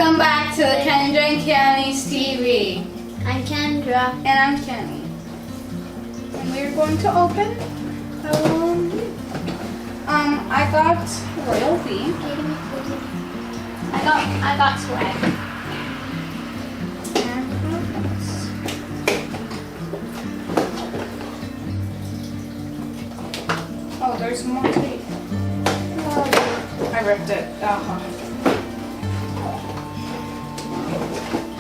Welcome back to the Kendra and Kianny's TV. I'm Kendra. And I'm Kianny. And we're going to open I got royalty. I got swag. Oh, there's more tape. I ripped it.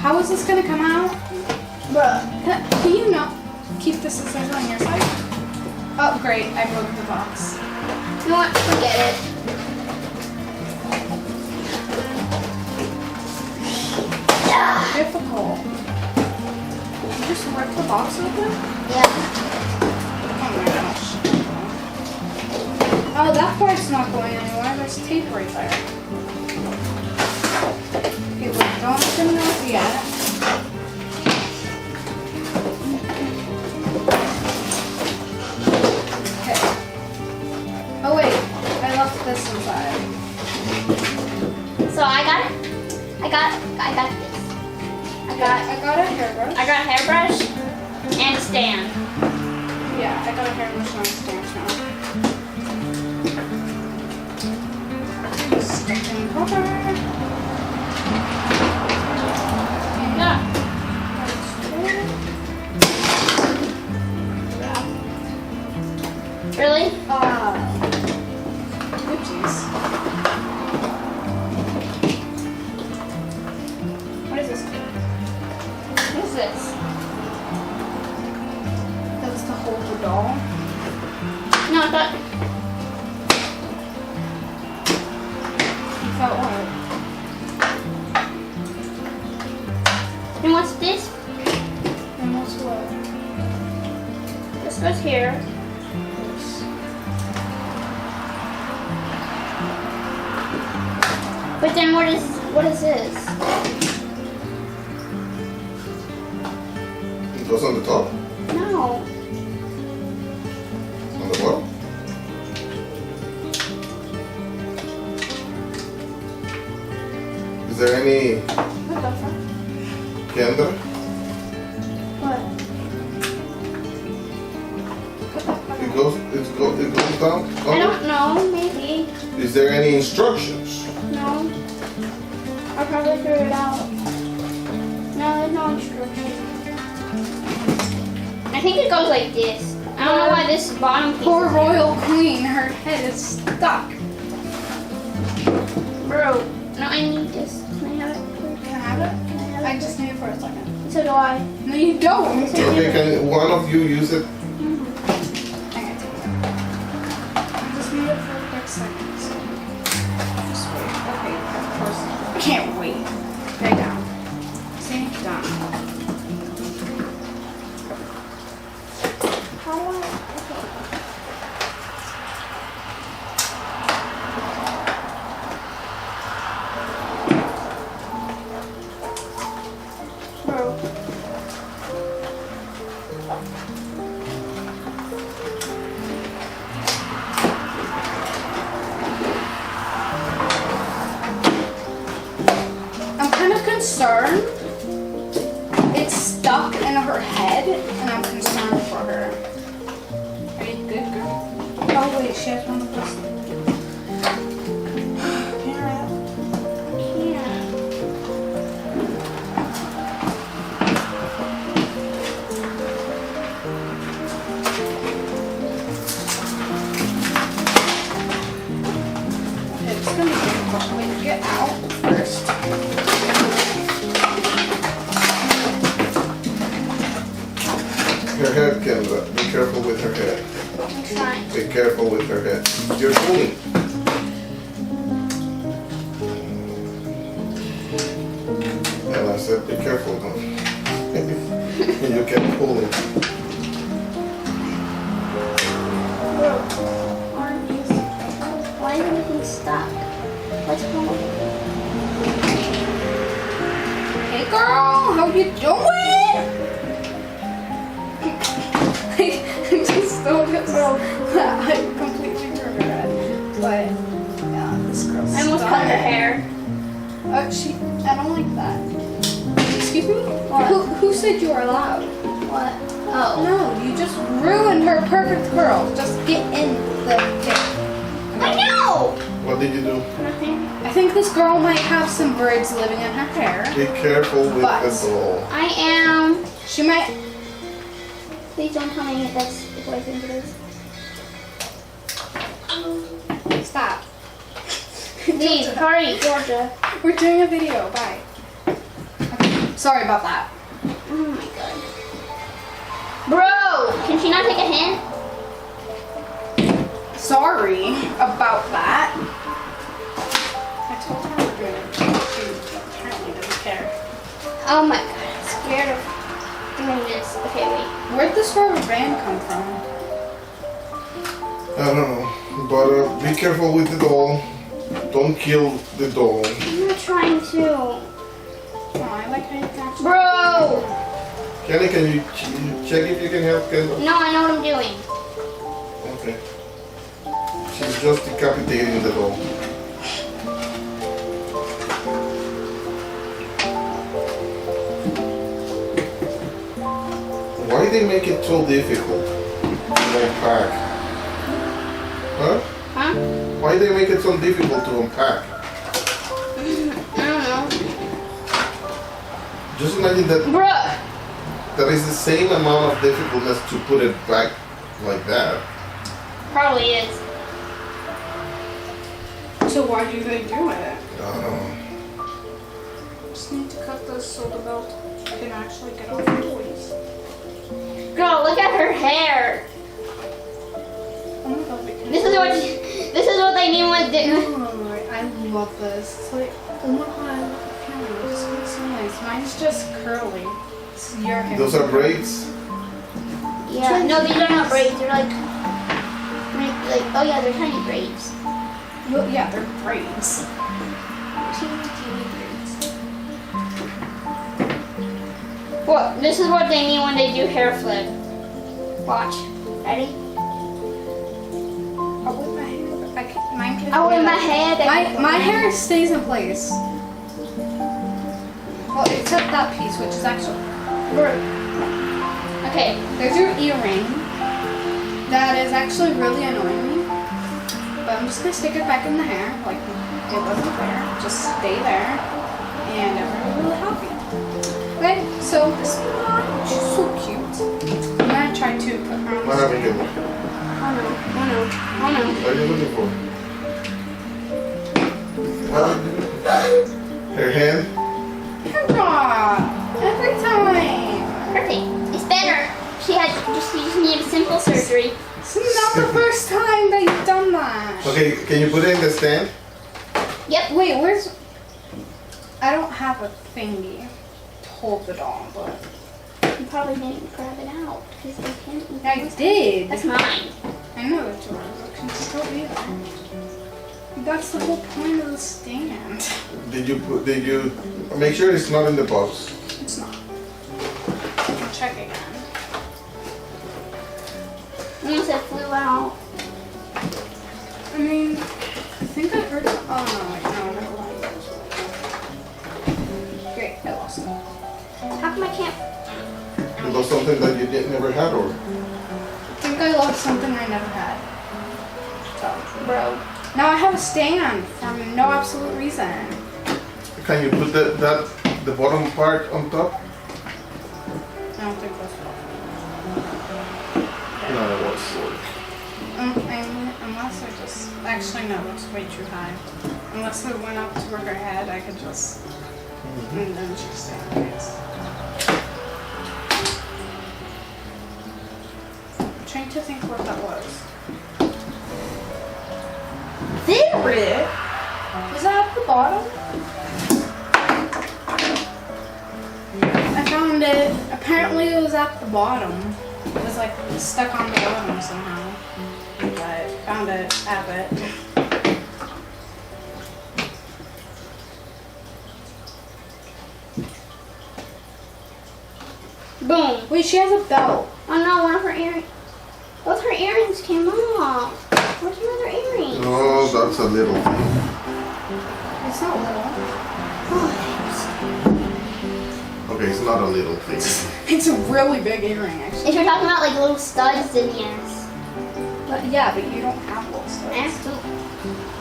How is this gonna come out? Bruh. Can you not keep this essential on your side? Oh, great. I broke the box. You know what? Forget it. Difficult. You just rip the box open? Yeah. Oh my gosh. Oh, that part's not going anywhere. There's tape right there. Okay, wait, don't open those yet. Okay. Oh wait, I left this inside. So I got this. I got a hairbrush. I got a hairbrush and a stand. Yeah, I got a hairbrush and a stand now. Stick in cover. Yeah. Really? Oopsies. What is this? What is this? That's to hold the doll. No, I thought. That what? And what's this? And what's what? This goes here. But then what is this? It goes on the top, No. on the bottom. Is there any What the fuck? Kendra? What? It goes down. I don't know. Maybe. Is there any instructions? No. I'll probably figure it out. No, there's no instructions. I think it goes like this. I don't know why this bottom piece Poor is royal queen, her head is stuck. there. Bro, no, I need this. Can I have it? Can I have it? I just need it for a second. So do I. No, you don't. Okay, can one of you use it? I just need it for a quick second. So just wait. Okay, of course. I can't wait. Okay, down. See? Done. How do I? Okay. Bro. I'm kind of concerned. It's stuck in her head, and I'm concerned for her. Are you good, girl? Oh wait, she has one of those. Kara. Yeah. It's gonna be difficult for me to get out first. Her head, Kendra. Be careful with her head. I'm trying. Be careful with her head. You're pulling. And I said, be careful, huh? You kept pulling. Bro. Why is everything stuck? What's going on? Hey girl, how you doing? I'm just so pissed. I completely forgot. But yeah, this girl's I almost cut her hair. I don't like that. Excuse me? What? Who said you were allowed? What? Oh. No, you just ruined her perfect curl. Just get in the pit. I know! What did you do? Nothing. I think this girl might have some birds living in her hair. Be careful with But- the doll. I am. She might. Please don't tell me that's what I think it is. Stop. Please, hurry, Georgia. We're doing a video. Bye. Okay. Sorry about that. Oh my god. Bro, can she not take a hint? Sorry about that. I told her we're doing it. She apparently doesn't care. Oh my god, I'm scared of doing this. Okay, wait. Where'd this rubber band come from? I don't know. But be careful with the doll. Don't kill the doll. I'm not trying to. Oh, I like how you catch. Bro! Kianny, can you check if you can help Kendra? No, I know what I'm doing. Okay. She's just decapitating the doll. Why they make it so difficult to unpack? Huh? Huh? Why they make it so difficult to unpack? I don't know. Just imagine that Bruh! there is the same amount of difficultness to put it back like that. Probably is. So why do they do it? I don't know. Just need to cut this so the belt can actually get off the toys. Girl, look at her hair. Oh my god, we can. This is what they need when they I love this. It's like, oh my god, look at Kianny. This looks so nice. Mine's just curly. This is your hair. Those are braids? Yeah, no, these are not braids. They're like, oh yeah, they're tiny braids. Well, yeah, they're braids. Teeny, teeny braids. What? This is what they need when they do hair flip. Watch. Ready? Oh, with my hair. I can't, mine can. Oh, in my head. My hair stays in place. Well, except that piece, which is actually. Okay. There's your earring. That is actually really annoying me. But I'm just gonna stick it back in the hair, like it wasn't there. Just stay there, and everyone will be happy. Okay, so this one, she's so cute. I'm gonna try to put her on What the happened, stand. Kendra? Oh no. Oh no. Oh no. What are you looking for? What? Her hand? Kendra! Every time! Perfect. It's better. She just needed simple surgery. This is not the first time that you've done that. Okay, can you put it in the stand? Yep. Wait, where's... I don't have a thingy to hold the doll, but... You probably didn't grab it out because they can't. I did. That's mine. I know it's yours. It can still be there. That's the whole point of the stand. Did you make sure it's not in the box? It's not. Check again. Almost it flew out. I mean, I think I heard it. Oh no, wait, no, never mind. Great, I lost it. How come I can't? It was something that you never had, or? I think I lost something I never had. So, Bro. now I have a stand for no absolute reason. Can you put the bottom part on top? I don't think that's possible. No, it was. I mean, unless I just... Actually, no, that's way too high. Unless it went up to her head, I could just... And then she'd stay in place. I'm trying to think what that was. There it is! Is that at the bottom? I found it. Apparently it was at the bottom. It was like stuck on the bottom somehow. But found it, have it. Boom. Wait, she has a belt. Oh no, one of her earrings. Both her earrings came off. Where's her other earring? Oh, that's a little thing. It's not little. Okay, it's not a little thing. It's a really big earring, actually. If you're talking about like little studs, then yes. But yeah, but you don't have little studs. I have to.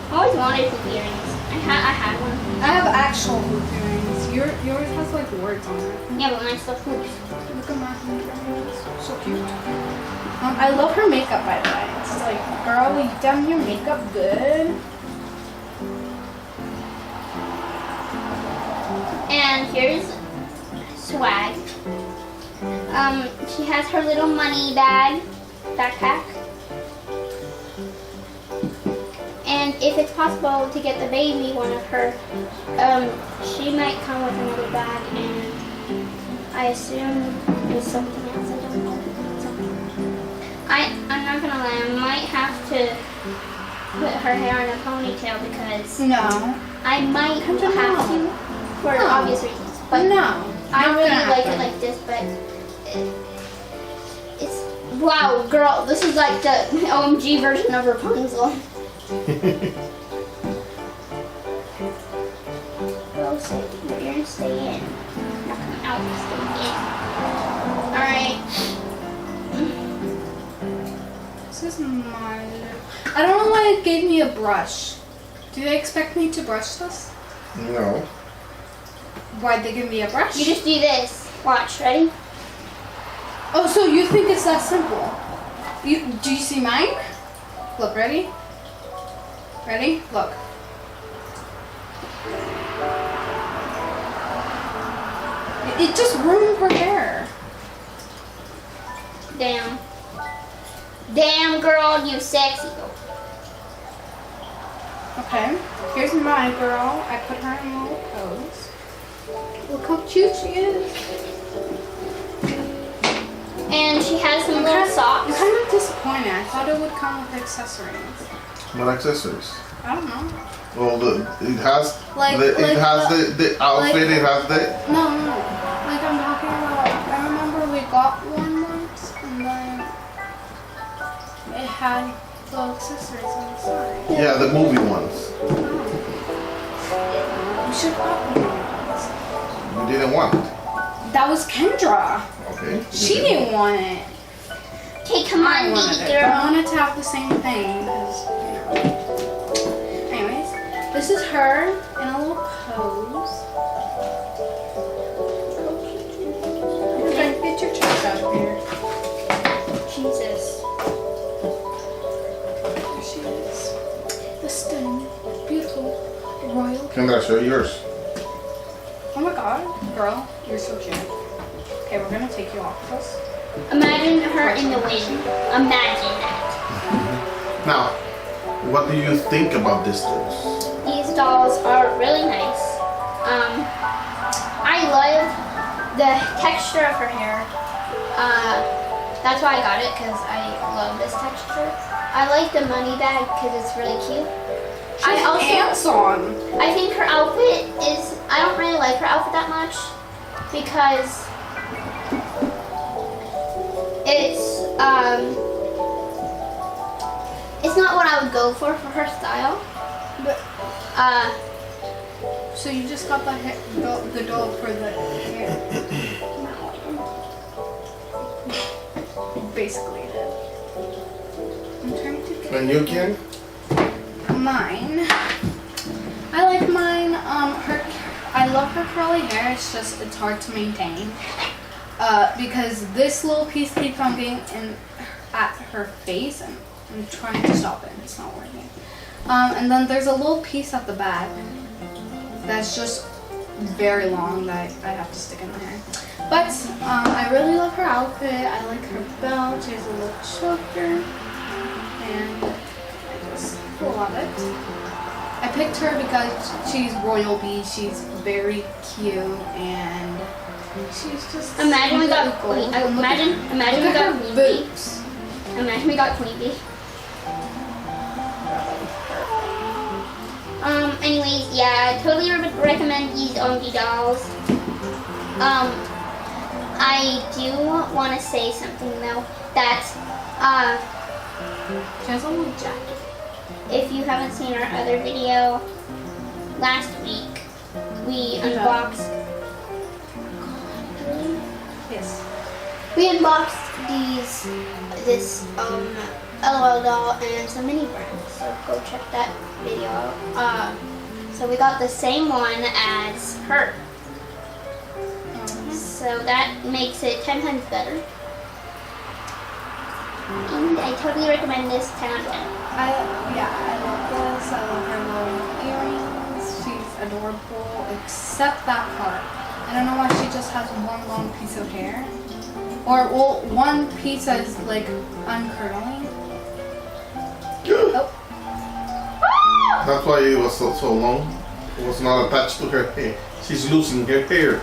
I always wanted hoop earrings. I had one. I have actual hoop earrings. Yours has like words on it. Yeah, but mine's still hoops. Look at my hoop earrings. So cute. I love her makeup, by the way. It's like, girl, you done your makeup good. And here's swag. She has her little money backpack. And if it's possible to get the baby one of her, she might come with another bag, and I assume there's something else. I don't know. I'm not gonna lie, I might have to put her hair in a ponytail because No. I might have to for No. obvious reasons. But No. I Not really gonna like it happen. like this, but it's wow, girl. This is like the OMG version of Rapunzel. Go stay. You're gonna stay in. Not coming out. Stay in. All right. This is my little... I don't know why it gave me a brush. Do they expect me to brush this? No. Why'd they give me a brush? You just do this. Watch. Ready? Oh, so you think it's that simple? Do you see mine? Look, ready? Ready? Look. It just ruined her hair. Damn. Damn, girl, you sexy girl. Okay, here's my girl. I put her in a little pose. Look how cute she is. And she has some little I'm socks. kind of disappointed. I thought it would come with accessories. What accessories? I don't know. Well, it has Like- the like the outfit. like- It has the. No. Like I'm talking about, I remember we got one once and then it had the accessories on the side. Yeah, the movie ones. We should have got one once. You didn't want it. That was Kendra. Okay. She didn't want it. Okay, come I on, wanted baby it. I girl. wanted to have the same thing. 'Cause, you know. Anyways, this is her in a little pose. Okay, get your chest out of here. Jesus. There she is. The stunning, beautiful, royal. Kendra, show yours. Oh my god, girl, you're so cute. Okay, we're gonna take you off this. Imagine her in the wind. Imagine that. Now, what do you think about this dolls? These dolls are really nice. I love the texture of her hair. That's why I got it, because I love this texture. I like the money bag because it's really cute. She has pants on. I think her outfit is, I don't really like her outfit that much because it's not what I would go for her style. But Uh, so you just got the doll for the hair. Basically it is. I'm trying to get And you can? mine. I like mine. I love her curly hair. It's just it's hard to maintain. Because this little piece keeps on getting at her face, and I'm trying to stop it. It's not working. And then there's a little piece at the back that's just very long that I have to stick in the hair. But I really love her outfit. I like her belt. She has a little choker, and I just love it. I picked her because she's royal bee. She's very cute, and she's just. imagine we got really cool. Queen. And look at- Imagine we look at got her Queen Bee. boots. Imagine we got Queen Bee. Anyways, yeah, I totally recommend these OMG dolls. I do want to say something though, that She has a little jacket. if you haven't seen our other video last week, we unboxed. Yes. We unboxed this LOL doll and some mini brands. So go check that video out. So we got the same one as her. So that makes it 10 times better. And I totally recommend this 10 out of 10. I love this. I love her little earrings. She's adorable, except that part. I don't know why she just has one long piece of hair. Or, well, one piece is like uncurling. Oh. That's why it was so long. It was not attached to her hair. She's losing her hair.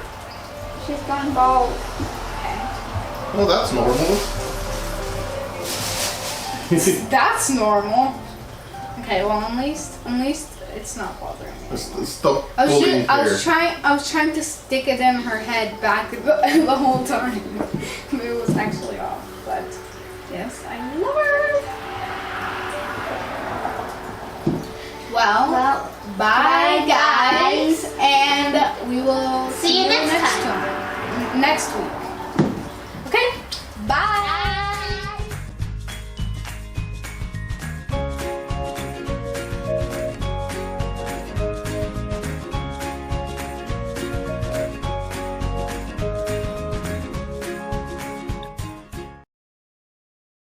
She's gone bald. Oh, that's normal. That's normal. Okay, well at least it's not bothering me. Stop I pulling hair. was trying to stick it in her head back the whole time. It was actually off, but yes, I love her. Well, bye guys, and we will See you next time. next week.